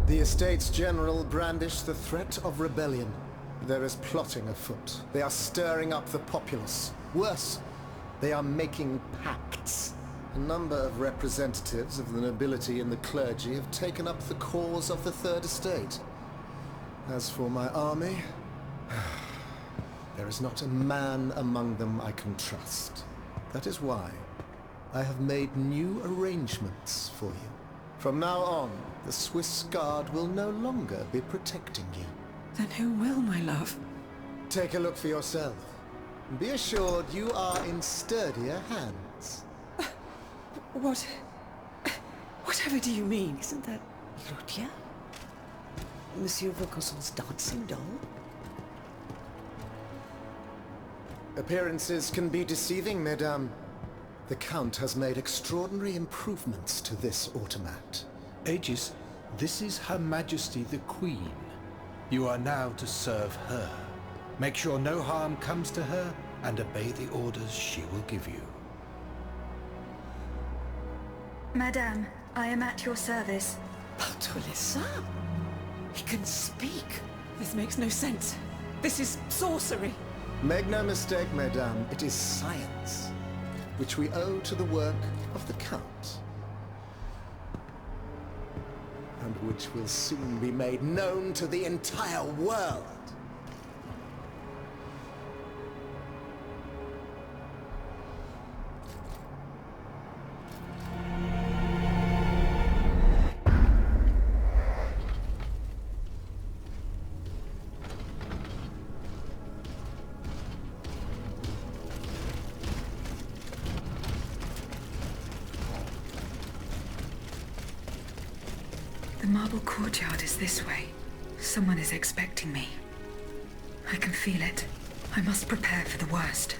The Estates General brandish the threat of rebellion. There is plotting afoot. They are stirring up the populace. Worse, they are making pacts. A number of representatives of the nobility and the clergy have taken up the cause of the Third Estate. As for my army, there is not a man among them I can trust. That is why I have made new arrangements for you. From now on, the Swiss Guard will no longer be protecting you. Then who will, my love? Take a look for yourself. Be assured you are in sturdier hands. Whatever do you mean? Isn't that Claudia? Monsieur Vaucanson's dancing doll? Appearances can be deceiving, mesdames. The Count has made extraordinary improvements to this automat. Aegis, this is Her Majesty the Queen. You are now to serve her. Make sure no harm comes to her, and obey the orders she will give you. Madame, I am at your service. Bartolessa? He can speak. This makes no sense. This is sorcery. Make no mistake, mesdames, it is science, which we owe to the work of the Count, and which will soon be made known to the entire world. The marble courtyard is this way. Someone is expecting me. I can feel it. I must prepare for the worst.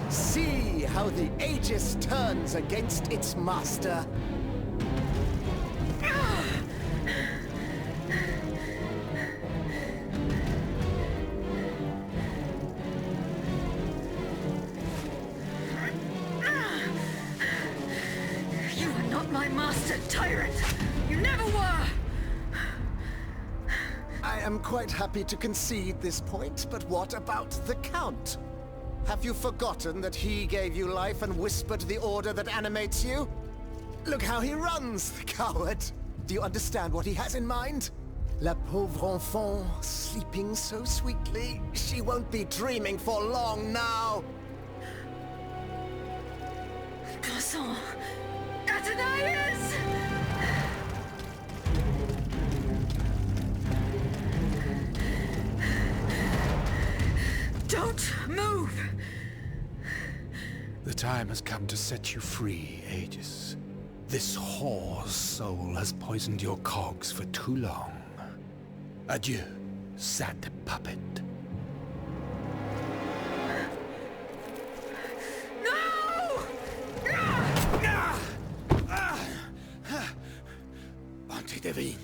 See how the Aegis turns against its master. You are not my master, tyrant! You never were! I am quite happy to concede this point, but what about the Count? Have you forgotten that he gave you life and whispered the order that animates you? Look how he runs, the coward! Do you understand what he has in mind? La pauvre enfant, sleeping so sweetly, she won't be dreaming for long now! Croissant! Athenais! Don't move! The time has come to set you free, Aegis. This whore's soul has poisoned your cogs for too long. Adieu, sad puppet. No! Bonté divine,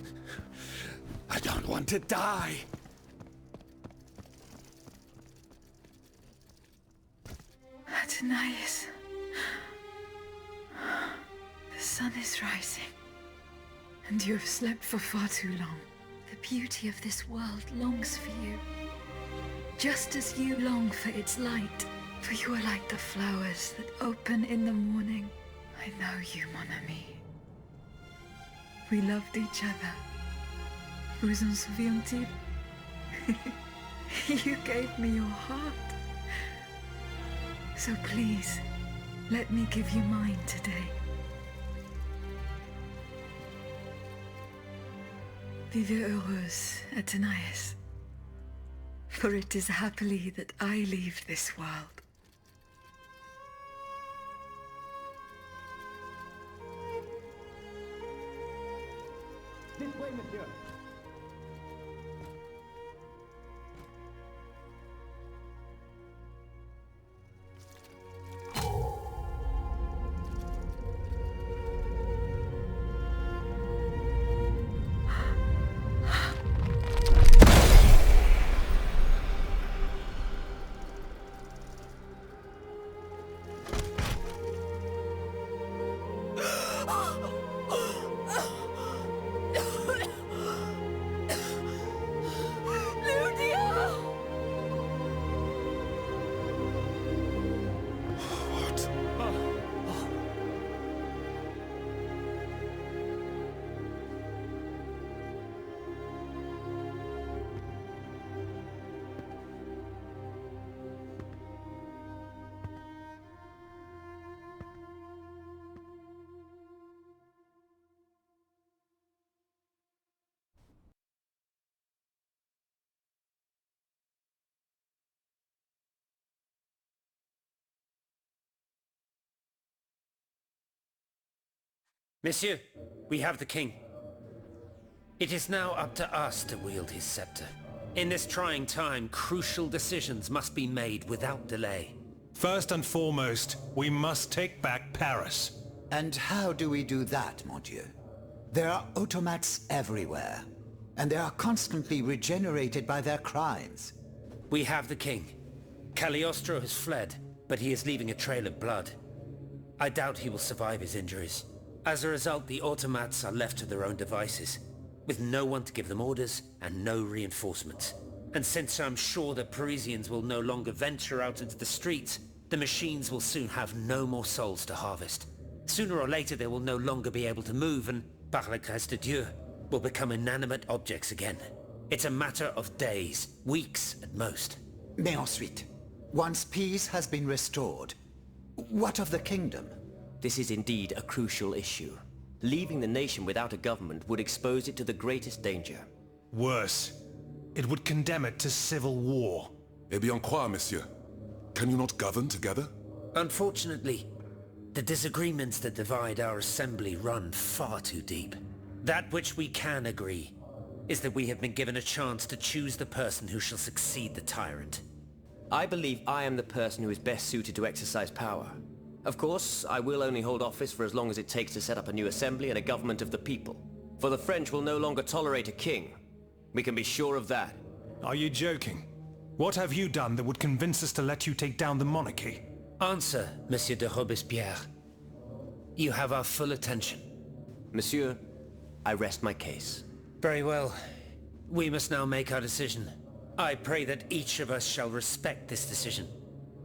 I don't want to die. Athenais. The sun is rising, and you have slept for far too long. The beauty of this world longs for you, just as you long for its light, for you are like the flowers that open in the morning. I know you, mon ami. We loved each other. Vous en souvient-il? You gave me your heart. So please, let me give you mine today. Vivez heureuse, Athenais. For it is happily that I leave this world. This way, monsieur. Monsieur, we have the king. It is now up to us to wield his scepter. In this trying time, crucial decisions must be made without delay. First and foremost, we must take back Paris. And how do we do that, mon Dieu? There are automats everywhere, and they are constantly regenerated by their crimes. We have the king. Cagliostro has fled, but he is leaving a trail of blood. I doubt he will survive his injuries. As a result, the automats are left to their own devices, with no one to give them orders and no reinforcements. And since I'm sure the Parisians will no longer venture out into the streets, the machines will soon have no more souls to harvest. Sooner or later they will no longer be able to move and, par la grâce de Dieu, will become inanimate objects again. It's a matter of days, weeks at most. Mais ensuite, once peace has been restored, what of the kingdom? This is indeed a crucial issue. Leaving the nation without a government would expose it to the greatest danger. Worse, it would condemn it to civil war. Eh bien quoi, monsieur? Can you not govern together? Unfortunately, the disagreements that divide our assembly run far too deep. That which we can agree is that we have been given a chance to choose the person who shall succeed the tyrant. I believe I am the person who is best suited to exercise power. Of course, I will only hold office for as long as it takes to set up a new assembly and a government of the people. For the French will no longer tolerate a king. We can be sure of that. Are you joking? What have you done that would convince us to let you take down the monarchy? Answer, Monsieur de Robespierre. You have our full attention. Monsieur, I rest my case. Very well. We must now make our decision. I pray that each of us shall respect this decision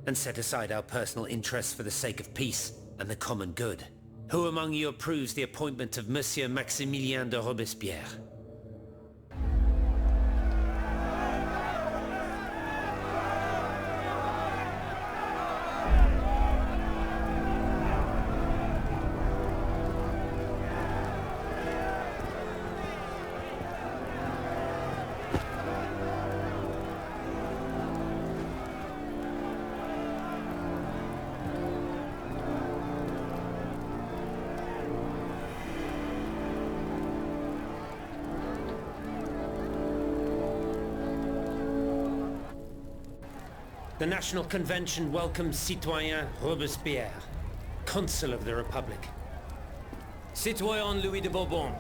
and set aside our personal interests for the sake of peace and the common good. Who among you approves the appointment of Monsieur Maximilien de Robespierre? The National Convention welcomes Citoyen Robespierre, Consul of the Republic. Citoyen Louis de Bourbon,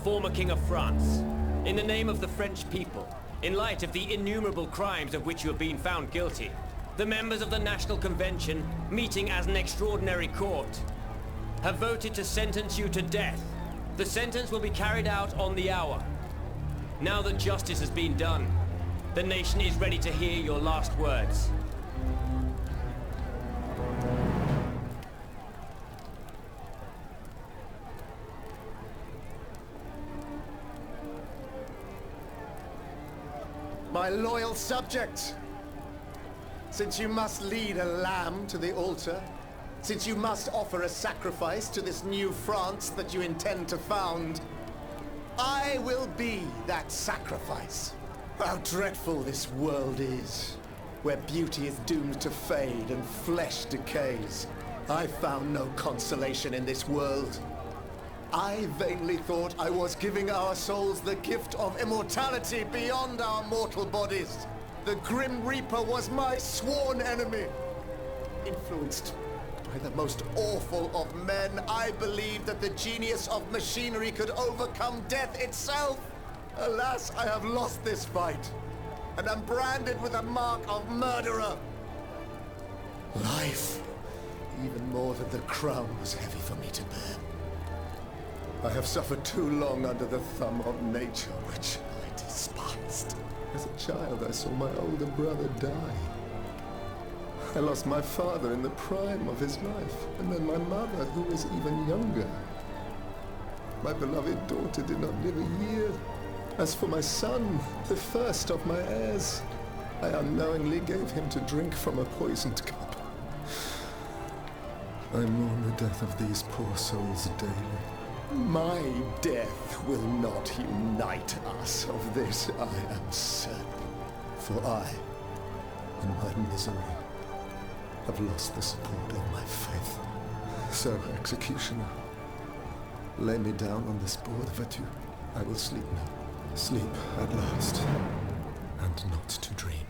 former King of France. In the name of the French people, in light of the innumerable crimes of which you have been found guilty, the members of the National Convention, meeting as an extraordinary court, have voted to sentence you to death. The sentence will be carried out on the hour. Now that justice has been done, the nation is ready to hear your last words. My loyal subject, since you must lead a lamb to the altar, since you must offer a sacrifice to this new France that you intend to found, I will be that sacrifice. How dreadful this world is, where beauty is doomed to fade and flesh decays. I found no consolation in this world. I vainly thought I was giving our souls the gift of immortality beyond our mortal bodies. The Grim Reaper was my sworn enemy. Influenced by the most awful of men, I believed that the genius of machinery could overcome death itself. Alas, I have lost this fight, and am branded with the mark of murderer. Life, even more than the crown, was heavy for me to bear. I have suffered too long under the thumb of nature, which I despised. As a child, I saw my older brother die. I lost my father in the prime of his life, and then my mother, who was even younger. My beloved daughter did not live a year. As for my son, the first of my heirs, I unknowingly gave him to drink from a poisoned cup. I mourn the death of these poor souls daily. My death will not unite us, of this I am certain. For I, in my misery, have lost the support of my faith. So, executioner, lay me down on this board, Vatu. I will sleep now. Sleep at last, and not to dream.